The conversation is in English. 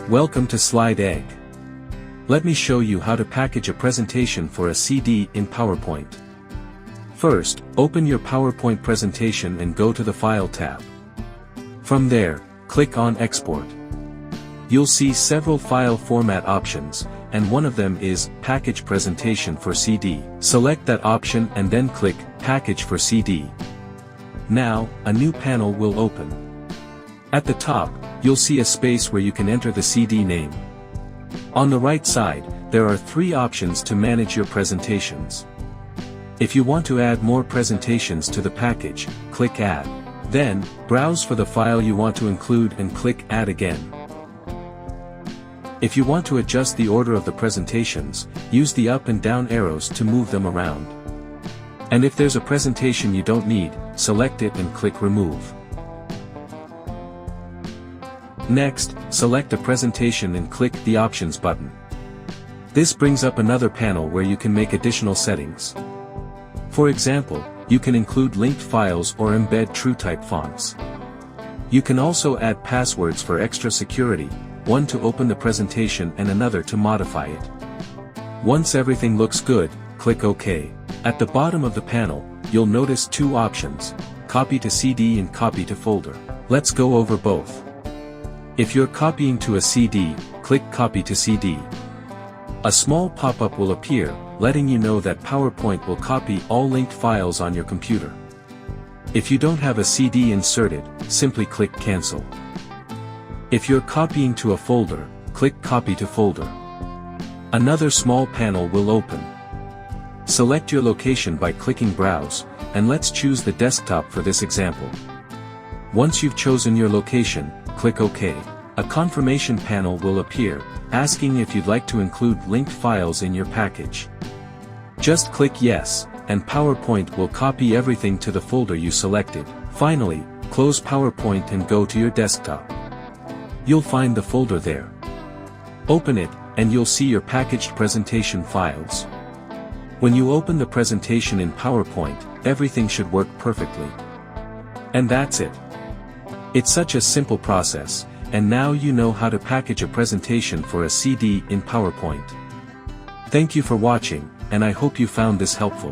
Welcome to Slide Egg. Let me show you how to package a presentation for a CD in PowerPoint. First, open your PowerPoint presentation and go to the File tab. From there, click on Export. You'll see several file format options, and one of them is Package Presentation for CD. Select that option and then click Package for CD. Now, a new panel will open. At the top, you'll see a space where you can enter the CD name. On the right side, there are 3 options to manage your presentations. If you want to add more presentations to the package, click Add. Then, browse for the file you want to include and click Add again. If you want to adjust the order of the presentations, use the up and down arrows to move them around. And if there's a presentation you don't need, select it and click Remove. Next, select a presentation and click the Options button. This brings up another panel where you can make additional settings. For example, you can include linked files or embed TrueType fonts. You can also add passwords for extra security, one to open the presentation and another to modify it. Once everything looks good, click OK. At the bottom of the panel, you'll notice 2 options, Copy to CD and Copy to Folder. Let's go over both. If you're copying to a CD, click Copy to CD. A small pop-up will appear, letting you know that PowerPoint will copy all linked files on your computer. If you don't have a CD inserted, simply click Cancel. If you're copying to a folder, click Copy to Folder. Another small panel will open. Select your location by clicking Browse, and let's choose the desktop for this example. Once you've chosen your location, click OK. A confirmation panel will appear, asking if you'd like to include linked files in your package. Just click Yes, and PowerPoint will copy everything to the folder you selected. Finally, close PowerPoint and go to your desktop. You'll find the folder there. Open it, and you'll see your packaged presentation files. When you open the presentation in PowerPoint, everything should work perfectly. And that's it. It's such a simple process, and now you know how to package a presentation for a CD in PowerPoint. Thank you for watching, and I hope you found this helpful.